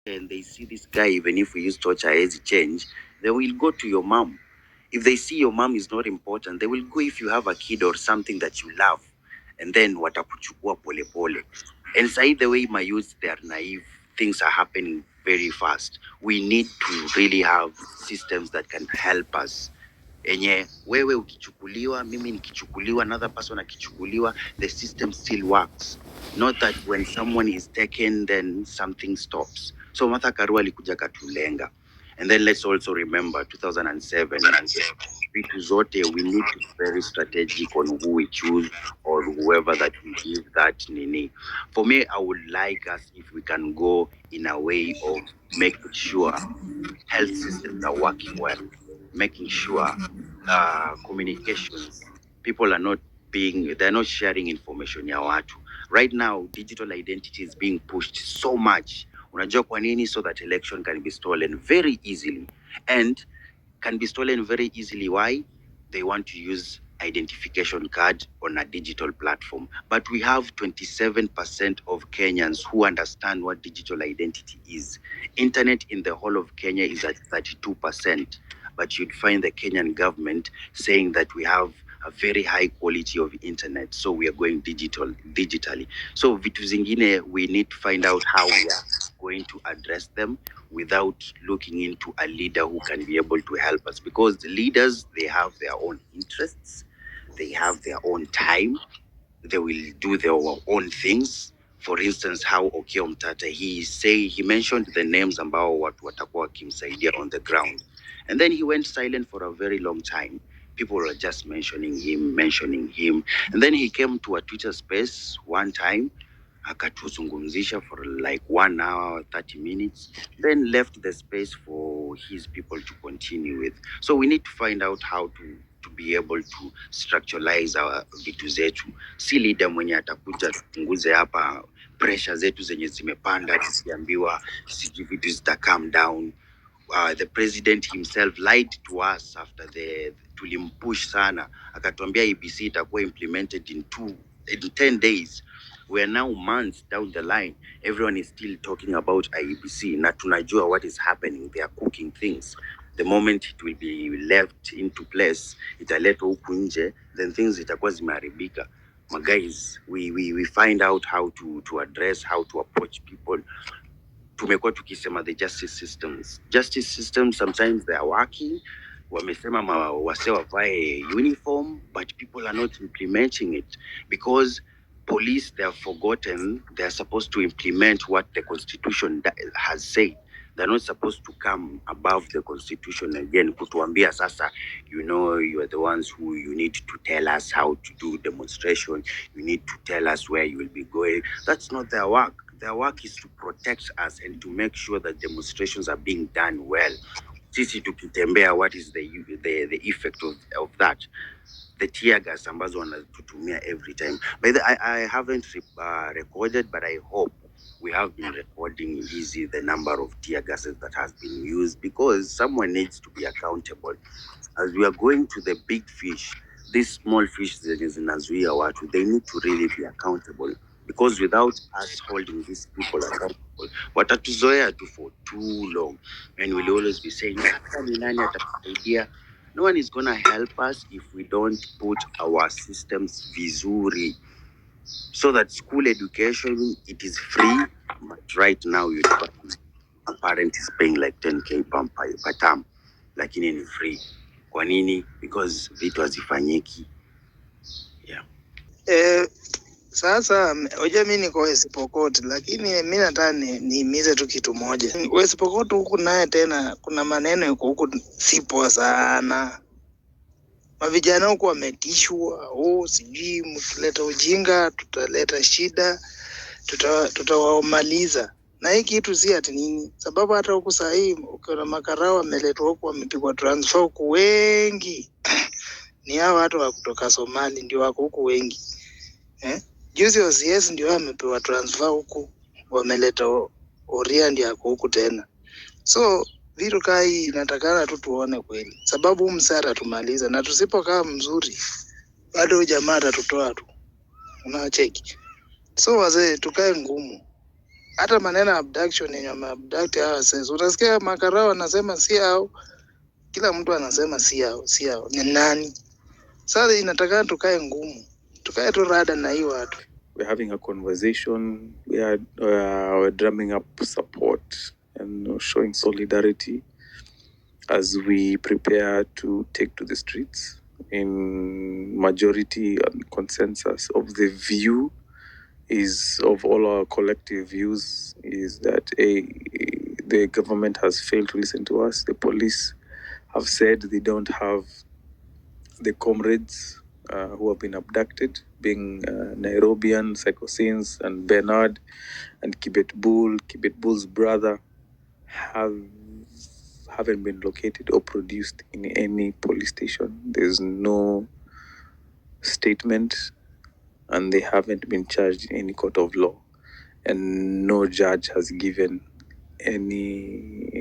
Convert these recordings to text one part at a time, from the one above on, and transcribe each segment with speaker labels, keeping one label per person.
Speaker 1: and they see this guy, even if we use torture as change, they will go to your mom. If they see your mom is not important, they will go if you have a kid or something that you love, and then watakuchukua pole pole. And say the way my youth, they are naive. Things are happening very fast. We need to really have systems that can help us. Enye wewe ukichukuliwa, mimi nikichukuliwa, another person akichukuliwa, the system still works. Not that when someone is taken, then something stops. So Martha Karua alikuja katulenga. And then let's also remember 2007, vitu zote, we need to be very strategic on who we choose or whoever that we give that nini. For me, I would like us if we can go in a way of making sure health systems are working well, making sure communications, people are not they're not sharing information ya watu. Right now, digital identity is being pushed so much. Unajua kwa nini? So that election can be stolen very easily. And can be stolen very easily. Why? They want to use identification card on a digital platform. But we have 27% of Kenyans who understand what digital identity is. Internet in the whole of Kenya is at 32%. But you'd find the Kenyan government saying that we have a very high quality of internet, so we are going digitally. So vitu zingine, we need to find out how we are going to address them without looking into a leader who can be able to help us, because the leaders, they have their own interests, they have their own time, they will do their own things. For instance, how Okiya Omtata, he mentioned the names ambao watu watakuwa wakimsaidia on the ground, and then he went silent for a very long time. People were just mentioning him, and then he came to a Twitter space one time, akatuzungumzisha for like 1 hour 30 minutes, then left the space for his people to continue with. So we need to find out how to be able to structuralize our vitu zetu. Si leader mwenye atakuja tupunguze hapa pressure zetu zenye zimepanda, tukiambiwa siji vitu zita calm down. The president himself lied to us after tulimpush sana, akatuambia ABC itakuwa implemented in 10 days. We are now months down the line. Everyone is still talking about IEBC. Na tunajua what is happening. They are cooking things. The moment it will be left into place, italetwa huku nje, then things itakuwa zimeharibika. My guys, we find out how to address, how to approach people. Tumekuwa tukisema the justice systems sometimes they are working. Wamesema wase wavae uniform, but people are not implementing it because police, they have forgotten they are supposed to implement what the constitution has said. They're not supposed to come above the constitution again kutuambia sasa, you are the ones who you need to tell us how to do demonstration, you need to tell us where you will be going. That's not their work. Their work is to protect us and to make sure that demonstrations are being done well. Sisi tukitembea, what is the effect of that? The tear gas ambazo wanatutumia every time. But I haven't recorded, but I hope we have been recording easy the number of tear gases that has been used, because someone needs to be accountable. As we are going to the big fish, these small fish that is in Azuia watu, they need to really be accountable, because without us holding these people accountable, watatuzoea tu for too long, and we'll always be saying, ni nani atatusaidia? No one is going to help us if we don't put our systems vizuri, so that school education, it is free, but right now a parent is paying like 10K per term, lakini ni free. Kwa nini? Because vitu hazifanyiki.
Speaker 2: Yeah. Sasa hoja mimi niko West Pokot, lakini mimi nataka niimize tu kitu moja. West Pokot huku naye tena kuna maneno yuko huku si poa sana. Mavijana huku wametishwa, sijui mkileta ujinga tutaleta shida, tutawamaliza. Na hii kitu si ati nini, sababu hata huku saa hii ukiona makarao wameletwa huku wamepigwa transfer huku wengi. Ni hao watu wa kutoka Somali ndio wako huku wengi. Juzi OCS ndio amepewa transfer huku, wameleta Oria ndio yako huku tena. So vitu kai natakana tu tuone kweli, sababu msara tumaliza, na tusipokaa mzuri bado jamaa atatutoa tu, unacheki. So wazee tukae ngumu, Hata maneno ya abduction yenye wameabduct hawa sasa, utasikia makarao wanasema si hao, kila mtu anasema si hao, si hao. Ni nani? Sasa inataka tukae ngumu, tukae tu rada na hii watu.
Speaker 3: We're having a conversation. We're drumming up support and showing solidarity as we prepare to take to the streets in majority and consensus of the view is of all our collective views is that the government has failed to listen to us. The police have said they don't have the comrades who have been abducted, being Nairobian, Psychosins, and Bernard, and Kibet Bull's brother, haven't been located or produced in any police station. There's no statement, and they haven't been charged in any court of law, and no judge has given any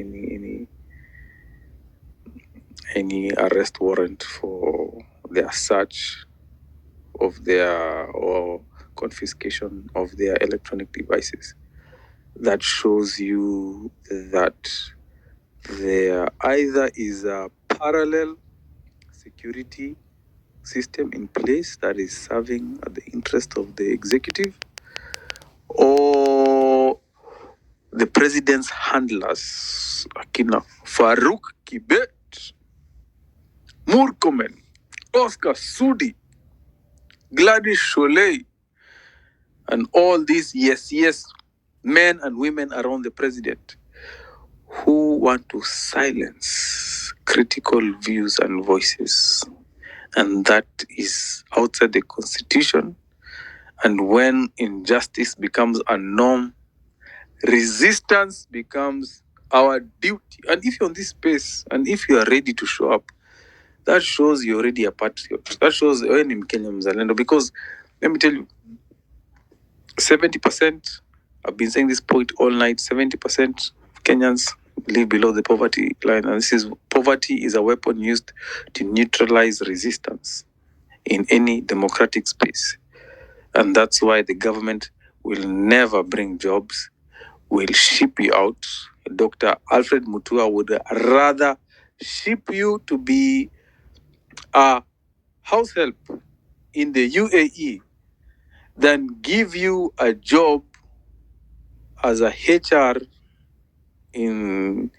Speaker 3: arrest warrant for their search of their or confiscation of their electronic devices. That shows you that there either is a parallel security system in place that is serving at the interest of the executive, or the president's handlers, Akina Farouk Kibet, Murkomen, Oscar Sudi, Gladys Sholei, and all these yes men and women around the president who want to silence critical views and voices. And that is outside the constitution. And when injustice becomes a norm, resistance becomes our duty. And if you're on this space and if you are ready to show up, that shows you're already a patriot. That shows you're in Kenya Mzalendo. Because let me tell you, 70%, I've been saying this point all night, 70% of Kenyans live below the poverty line. And poverty is a weapon used to neutralize resistance in any democratic space. And that's why the government will never bring jobs, will ship you out. Dr. Alfred Mutua would rather ship you to be a house help in the UAE than give you a job as a HR in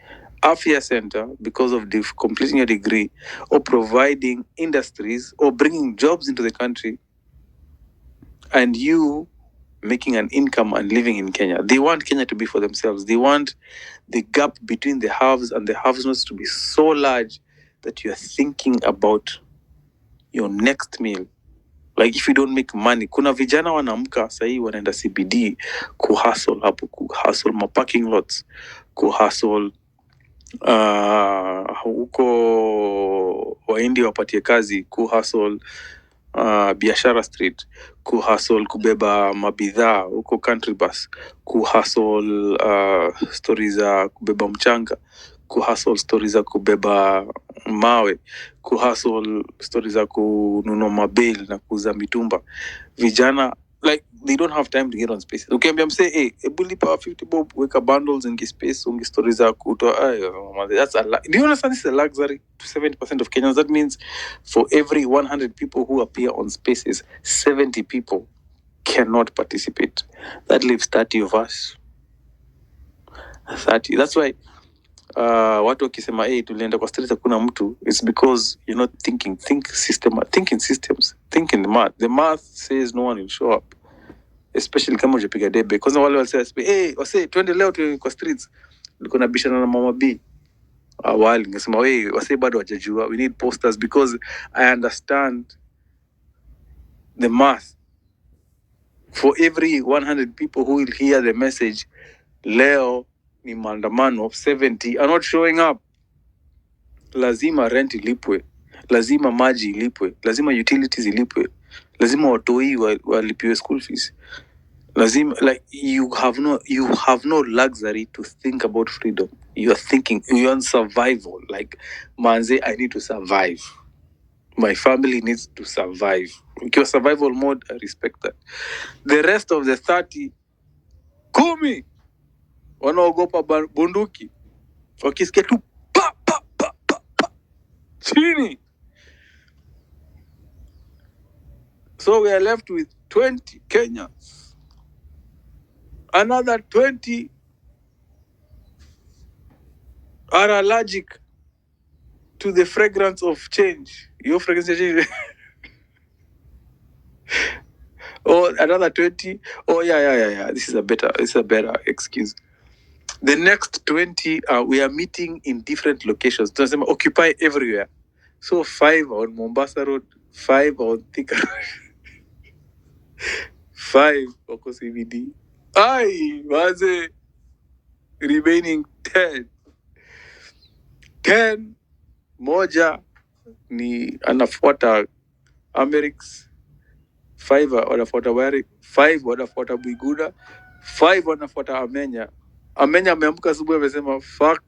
Speaker 3: Afia Center because of completing a degree, or providing industries or bringing jobs into the country, and you making an income and living in Kenya. They want Kenya to be for themselves. They want the gap between the haves and the have-nots to be so large that you're thinking about your next meal. Like if you don't make money, kuna vijana wanaamka sahii wanaenda CBD kuhustle hapo, kuhustle ma parking lots, kuhustle huko Wahindi wapatie kazi, kuhustle biashara street, kuhustle kubeba mabidhaa huko country bus, kuhustle stories za kubeba mchanga, kuhustle stories za kubeba mawe, kuhustle stories za kununua mabail na kuuza mitumba. Vijana, like, they don't have time to get on spaces. Ukiambia msee, hey, ebuli power 50 bob, weka bundles in space, ungi stories za kutoa, that's a do you understand this is a luxury to 70% of Kenyans? That means for every 100 people who appear on spaces, 70 people cannot participate. That leaves 30 of us. 30. That's why watu wakisema tulienda kwa street hakuna mtu, it's because you're not thinking. Think in systems, think in the math. The math says no one will show up, especially kama ujapiga debe. Kwanza wale wase twende leo tu kwa streets, niko na bishana na mama B awali, ngesema wase bado wajajua, we need posters, because I understand the math. For every 100 people who will hear the message, leo ni maandamano, 70 are not showing up. Lazima rent ilipwe, lazima maji ilipwe, lazima utilities ilipwe, lazima watoi walipiwe school fees. Lazima, like, you have no luxury to think about freedom. You are thinking, you're on survival. Like, manze, I need to survive. My family needs to survive. Your survival mode, I respect that. The rest of the 30, Kumi, wanaogopa bunduki, wakisikia tu pa pa pa pa pa chini. So we are left with 20 Kenyans. Another 20 are allergic to the fragrance of change. Your fragrance of change. Or another 20. Oh yeah. This is a better excuse. The next 20 we are meeting in different locations. Tunasema occupy everywhere. So 5 on Mombasa Road, 5 on Thika Road, 5 wako CBD. Ai, waze remaining 10 moja ni anafuata Amerix, 5 wanafuata Wari, 5 wanafuata Biguda, 5 wanafuata Amenya. Amenya ameamka asubuhi amesema fuck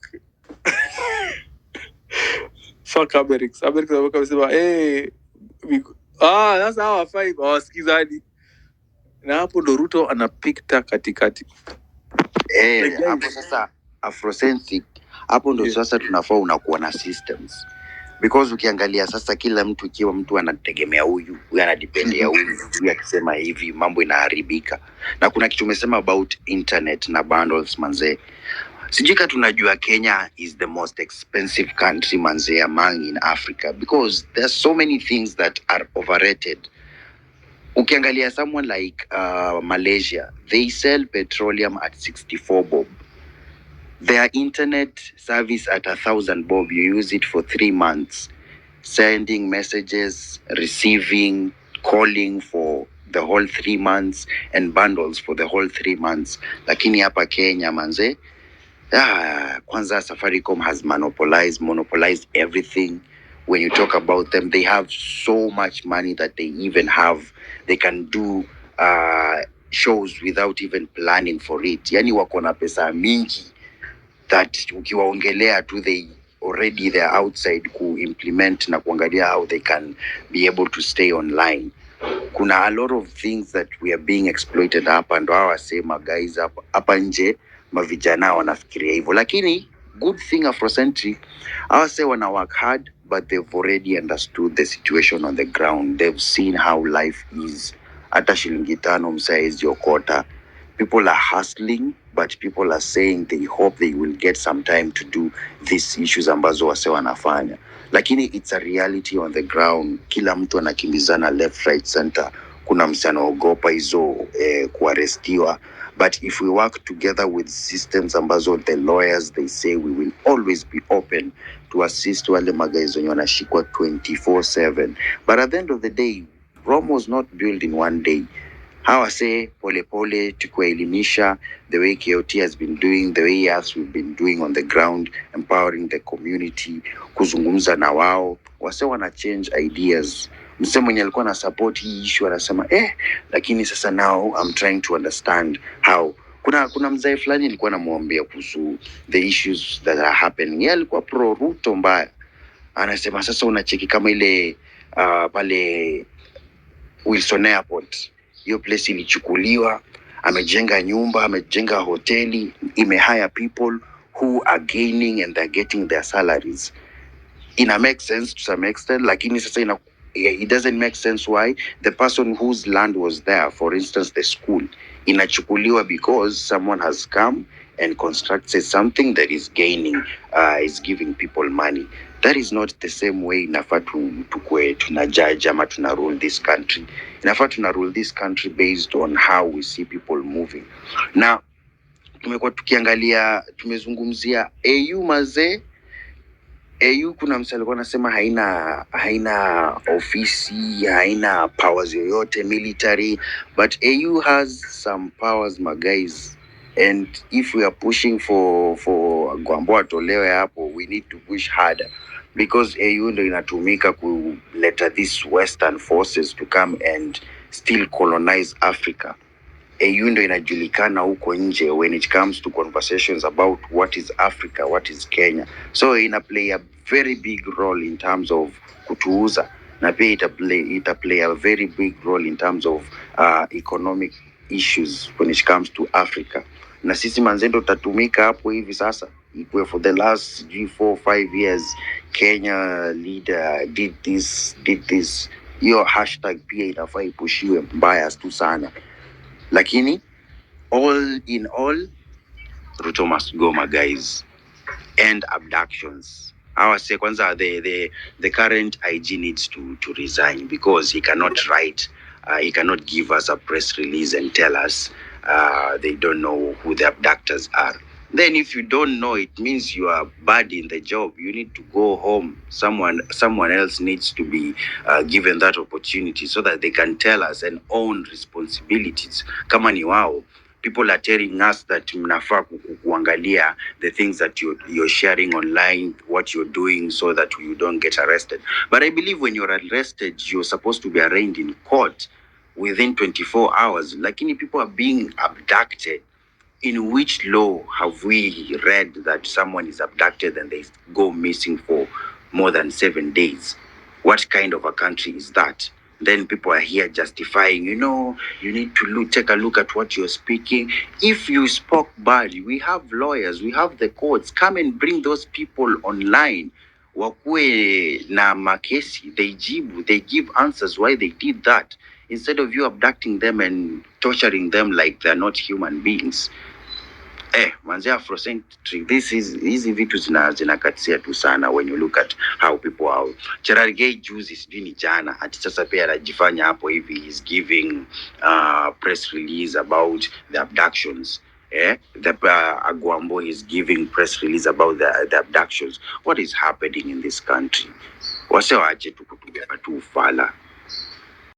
Speaker 3: Amerix. Amerix ameamka amesema sasa hawa 5 hawasikizani, na hapo ndo Ruto anapikta katikati.
Speaker 1: Hapo sasa Afrocentric, hapo ndo sasa tunafaa unakuwa na systems, because ukiangalia sasa kila mtu, ikiwa mtu anategemea huyu anadependea huyu akisema hivi mambo inaharibika. Na kuna kitu umesema about internet na bundles manze, sijika tunajua Kenya is the most expensive country manze among in Africa, because there's so many things that are overrated. Ukiangalia someone like Malaysia, they sell petroleum at 64 bob. Their internet service at 1,000 bob. You use it for 3 months, sending messages, receiving, calling for the whole 3 months, and bundles for the whole 3 months. Lakini hapa Kenya manze, kwanza Safaricom has monopolized everything. When you talk about them, they have so much money that they can do shows without even planning for it. Yani wako na pesa mingi that ukiwaongelea tu they're outside ku-implement na kuangalia how they can be able to stay online. Kuna a lot of things that we are being exploited hapa, ndo hawa sema guys hapa nje mavijana wanafikiria hivyo, lakini good thing Afrocentric, hawa say wana work hard, but they've already understood the situation on the ground. They've seen how life is. Hata shilingi 5 msaizi okota. People are hustling, but people are saying they hope they will get some time to do these issues ambazo wase wanafanya. Lakini it's a reality on the ground. Kila mtu anakimbizana left, right, center. Kuna msana ogopa hizo kuarestiwa. But if we work together with systems ambazo the lawyers, they say we will always be open to assist wale magaizo wenye wanashikwa 24/7. But at the end of the day, Rome was not built in one day. Hawa say pole pole tukuelimisha, the way KOT has been doing, the way us we've been doing on the ground, empowering the community, kuzungumza na wao, wase wana change ideas. Msemo mwenye alikuwa na support hii issue anasema lakini sasa now I'm trying to understand how. Kuna mzee fulani alikuwa anamuambia kuhusu the issues that are happening. Yeye alikuwa pro Ruto mbaya. Anasema sasa unacheki kama ile pale Wilson Airport, hiyo place ilichukuliwa, amejenga nyumba, amejenga hoteli, imehire people who are gaining and they're getting their salaries. Ina make sense to some extent, lakini sasa it doesn't make sense why the person whose land was there, for instance the school, inachukuliwa because someone has come and constructed something that is gaining, is giving people money. That is not the same way inafaa tukue tunajudge ama tuna rule this country. Inafaa tuna rule this country based on how we see people moving. Na tumekuwa tukiangalia, tumezungumzia AU mazee. AU kuna msali alikuwa anasema haina ofisi, haina powers yoyote military, but AU has some powers my guys, and if we are pushing for Gwambo atolewe hapo, we need to push harder, because AU ndo inatumika kuleta these western forces to come and still colonize Africa. AU ndo inajulikana huko nje when it comes to conversations about what is Africa, what is Kenya. So ina play a very big role in terms of kutuuza, na pia ita play a very big role in terms of economic issues when it comes to Africa. na sisi manzendo tutatumika hapo hivi sasa. Ikwe for the last 3, 4, 5 years Kenya leader did this. Hiyo hashtag pia inafaa ipushiwe mbaya tu sana, lakini all in all, Ruto must go, my guys. And abductions. I was say kwanza the current IG needs to resign, because he cannot write, he cannot give us a press release and tell us they don't know who the abductors are. Then if you don't know, it means you are bad in the job. You need to go home. Someone else needs to be given that opportunity so that they can tell us and own responsibilities. Kama ni wao, people are telling us that mnafaa kuangalia the things that you're sharing online, what you're doing, so that you don't get arrested. But I believe when you're arrested, you're supposed to be arraigned in court within 24 hours. Lakini people are being abducted. In which law have we read that someone is abducted and they go missing for more than 7 days? What kind of a country is that? Then people are here justifying, you need to take a look at what you're speaking. If you spoke bad, we have lawyers, we have the courts. Come and bring those people online. Wakue na makesi, they give answers why they did that, instead of you abducting them and torturing them like they're not human beings. Manzi Afrocentric, hizi vitu zinakatisia tu sana when you look at how people are. Cherargei juzi sijui ni jana ati sasa pia anajifanya hapo hivi is giving press release about the abductions. The Agwambo is giving press release about the abductions. What is happening in this country? Wase waache tu kutubeba tu ufala.